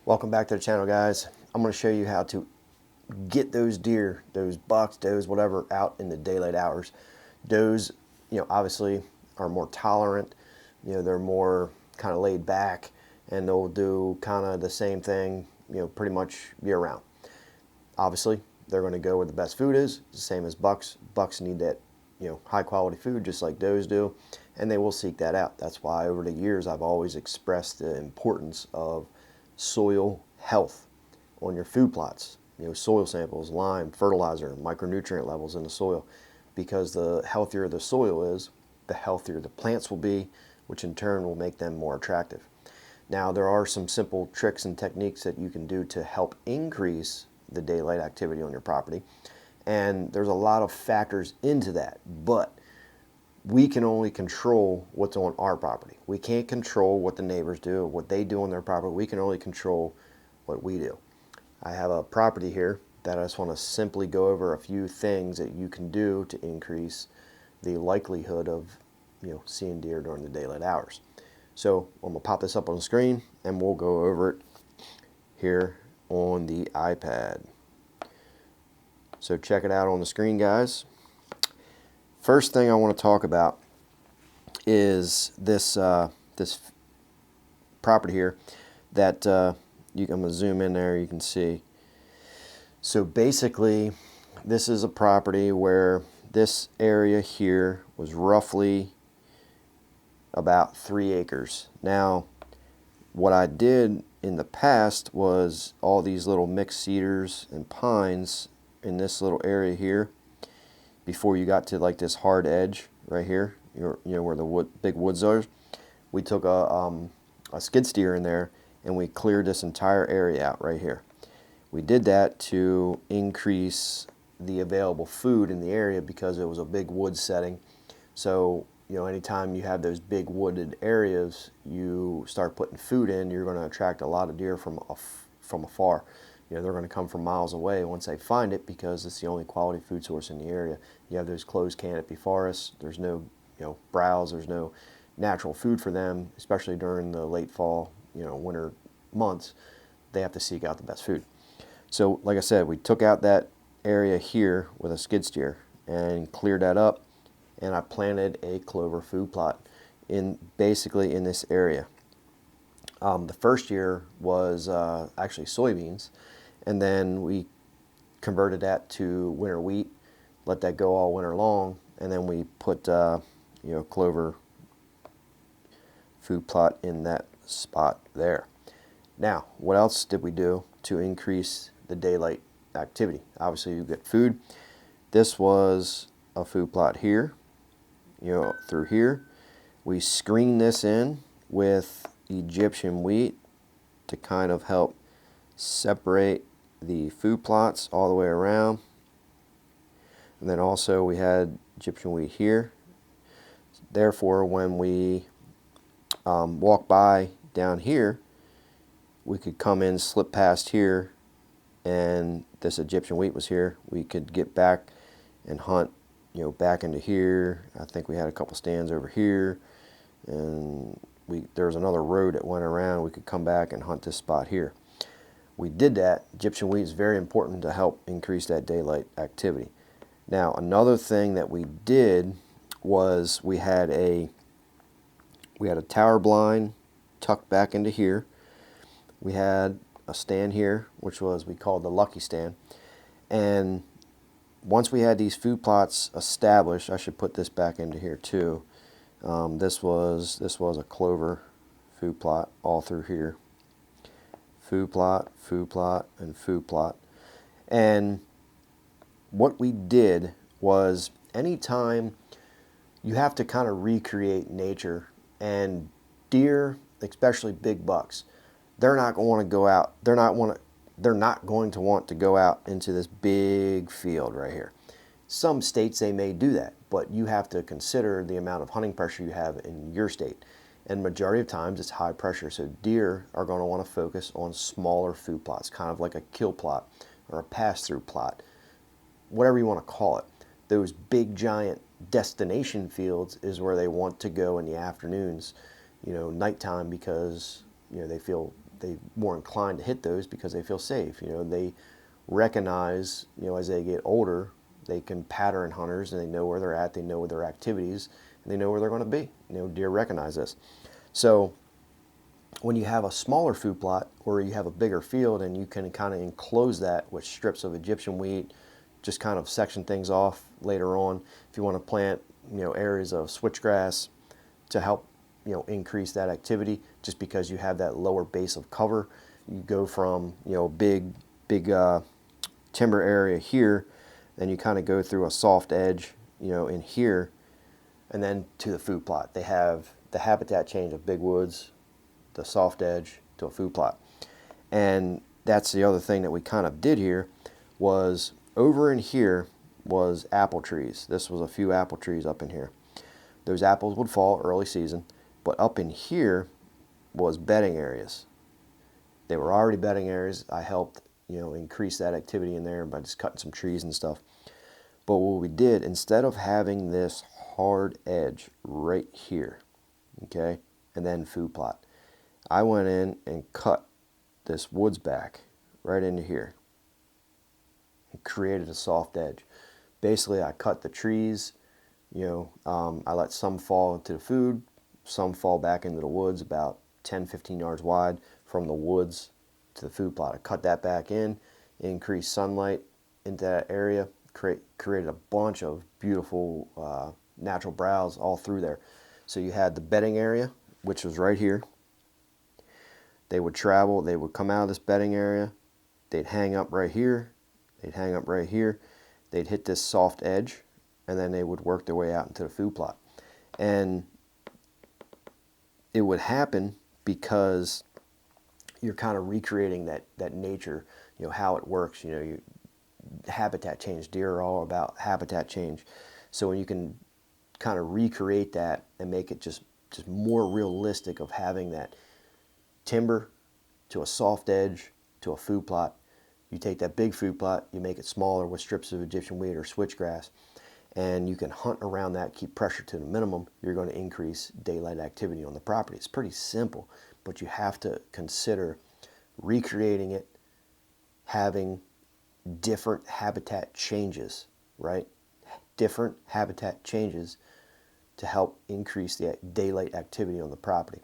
Welcome back to the channel, guys. I'm going to show you how to get those deer, those bucks, does, whatever, out in the daylight hours. Does, obviously are more tolerant. They're more kind of laid back, and they'll do kind of the same thing, pretty much year round. Obviously, they're going to go where the best food is, the same as bucks. Bucks need that, high quality food just like does do, and they will seek that out. That's why over the years I've always expressed the importance of soil health on your food plots. Soil samples, lime, fertilizer, micronutrient levels in the soil, because the healthier the soil is, the healthier the plants will be, which in turn will make them more attractive. Now, there are some simple tricks and techniques that you can do to help increase the daylight activity on your property, and there's a lot of factors into that, but we can only control what's on our property. We can't control what the neighbors do, what they do on their property. We can only control what we do. I have a property here that I just want to simply go over a few things that you can do to increase the likelihood of seeing deer during the daylight hours. So I'm going to pop this up on the screen and we'll go over it here on the iPad. So check it out on the screen, guys. First thing I want to talk about is this this property here that I'm going to zoom in there, you can see. So basically, this is a property where this area here was roughly about 3 acres. Now, what I did in the past was all these little mixed cedars and pines in this little area here, before you got to like this hard edge right here, where the big woods are. We took a skid steer in there and we cleared this entire area out right here. We did that to increase the available food in the area because it was a big wood setting. So anytime you have those big wooded areas, you start putting food in, you're going to attract a lot of deer from afar. They're going to come from miles away once they find it, because it's the only quality food source in the area. You have those closed canopy forests. There's no browse. There's no natural food for them, especially during the late fall, winter months. They have to seek out the best food. So like I said, we took out that area here with a skid steer and cleared that up, and I planted a clover food plot basically in this area. The first year was actually soybeans, and then we converted that to winter wheat, let that go all winter long, and then we put clover food plot in that spot there. Now, what else did we do to increase the daylight activity? Obviously, you get food. This was a food plot here, through here. We screened this in with Egyptian wheat to kind of help separate the food plots all the way around. And then also we had Egyptian wheat here. Therefore, when we walk by down here, we could come in, slip past here, and this Egyptian wheat was here. We could get back and hunt, back into here. I think we had a couple stands over here, and there was another road that went around. We could come back and hunt this spot here. We did that. Egyptian wheat is very important to help increase that daylight activity. Now, another thing that we did was we had a tower blind tucked back into here. We had a stand here, which we called the lucky stand. And once we had these food plots established, I should put this back into here too. This was a clover food plot all through here. Food plot, and food plot. And what we did was, anytime you have to kind of recreate nature, and deer, especially big bucks, they're not going to want to go out. They're not going to want to go out into this big field right here. Some states they may do that, but you have to consider the amount of hunting pressure you have in your state. And majority of times it's high pressure, so deer are going to want to focus on smaller food plots, kind of like a kill plot or a pass-through plot, whatever you want to call it. Those big giant destination fields is where they want to go in the afternoons, nighttime, because they feel they more inclined to hit those because they feel safe. You know, they recognize, you know, as they get older, they can pattern hunters and they know where they're at, they know their activities, and they know where they're going to be. You know, deer recognize this. So when you have a smaller food plot or you have a bigger field and you can kind of enclose that with strips of Egyptian wheat, just kind of section things off later on. If you want to plant, you know, areas of switchgrass to help, you know, increase that activity, just because you have that lower base of cover, you go from, you know, big timber area here, then you kind of go through a soft edge, you know, in here, and then to the food plot. They have the habitat change of big woods, the soft edge to a food plot. And that's the other thing that we kind of did here, was over in here was apple trees. This was a few apple trees up in here. Those apples would fall early season, but up in here was bedding areas. They were already bedding areas. I helped, you know, increase that activity in there by just cutting some trees and stuff. But what we did, instead of having this hard edge right here, okay, and then food plot, I went in and cut this woods back right into here and created a soft edge. Basically, I cut the trees, you know, I let some fall into the food, some fall back into the woods about 10-15 yards wide from the woods to the food plot. I cut that back in, increased sunlight into that area, created a bunch of beautiful natural browse all through there. So you had the bedding area, which was right here. They would travel, they would come out of this bedding area, they'd hang up right here, they'd hang up right here, they'd hit this soft edge, and then they would work their way out into the food plot. And it would happen because you're kind of recreating that nature, you know, how it works. You know, habitat change. Deer are all about habitat change. So when you can kind of recreate that and make it just more realistic of having that timber to a soft edge to a food plot, you take that big food plot, you make it smaller with strips of Egyptian wheat or switchgrass, and you can hunt around that, keep pressure to the minimum. You're going to increase daylight activity on the property. It's pretty simple, but you have to consider recreating it, having different habitat changes, right? Different habitat changes to help increase the daylight activity on the property.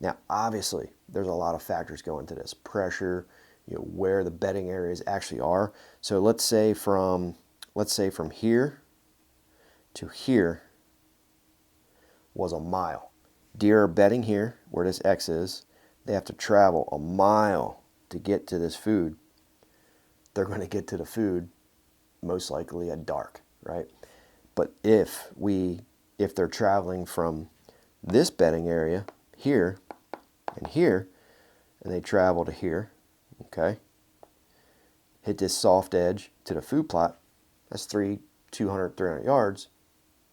Now, obviously, there's a lot of factors go into this. Pressure, you know, where the bedding areas actually are. So let's say from here to here was a mile. Deer are bedding here, where this X is. They have to travel a mile to get to this food. They're going to get to the food most likely at dark, right? But if they're traveling from this bedding area here and here, and they travel to here, okay, hit this soft edge to the food plot, that's 200, 300 yards.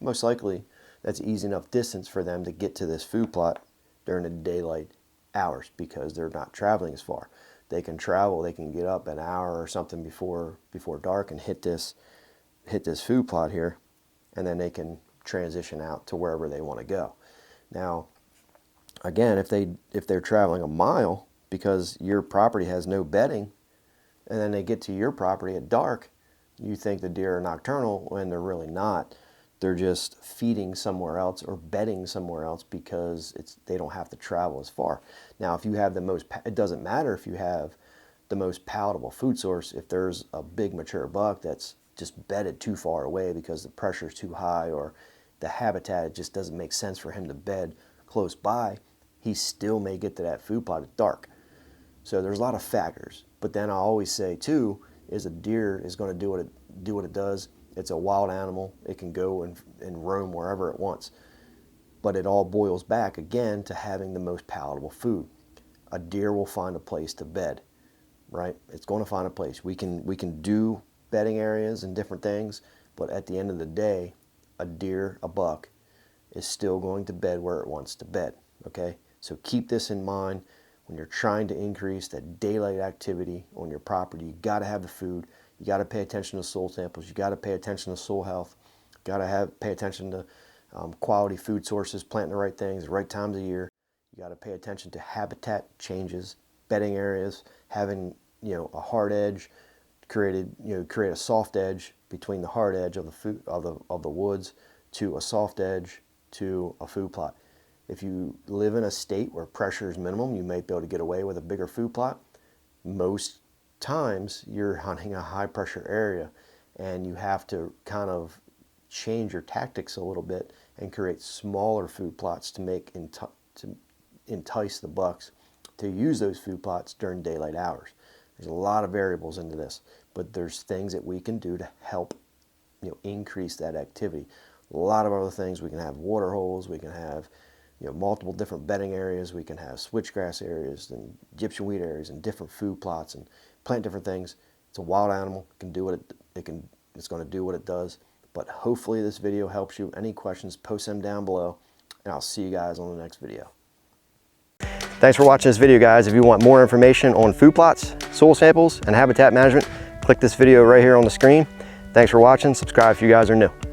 Most likely, that's easy enough distance for them to get to this food plot during the daylight hours because they're not traveling as far. They can travel, they can get up an hour or something before dark and hit this food plot here, and then they can transition out to wherever they want to go. Now, again, if they're traveling a mile because your property has no bedding, and then they get to your property at dark, you think the deer are nocturnal when they're really not. They're just feeding somewhere else or bedding somewhere else because they don't have to travel as far. Now, if you have it doesn't matter if you have the most palatable food source. If there's a big mature buck that's just bedded too far away because the pressure is too high or the habitat just doesn't make sense for him to bed close by, he still may get to that food plot at dark. So there's a lot of factors. But then I always say too, is a deer is going to do what it does. It's a wild animal. It can go and roam wherever it wants. But it all boils back again to having the most palatable food. A deer will find a place to bed, right? It's going to find a place. We can do bedding areas and different things, but at the end of the day, a buck, is still going to bed where it wants to bed, okay? So keep this in mind when you're trying to increase that daylight activity on your property. You got to have the food. You got to pay attention to soil samples. You got to pay attention to soil health. You got to pay attention to quality food sources, planting the right things, the right times of year. You got to pay attention to habitat changes bedding areas, having, you know, a hard edge create a soft edge between the hard edge of the woods to a soft edge to a food plot. If you live in a state where pressure is minimum, you may be able to get away with a bigger food plot. Most times you're hunting a high pressure area and you have to kind of change your tactics a little bit and create smaller food plots to entice the bucks to use those food plots during daylight hours. There's a lot of variables into this, but there's things that we can do to help, you know, increase that activity. A lot of other things. We can have water holes, we can have, you know, multiple different bedding areas, we can have switchgrass areas and Egyptian wheat areas and different food plots and plant different things. It's a wild animal. It can do what it's going to do what it does. But hopefully this video helps you. Any questions, post them down below, and I'll see you guys on the next video. Thanks for watching this video, guys. If you want more information on food plots, soil samples, and habitat management, click this video right here on the screen. Thanks for watching. Subscribe if you guys are new.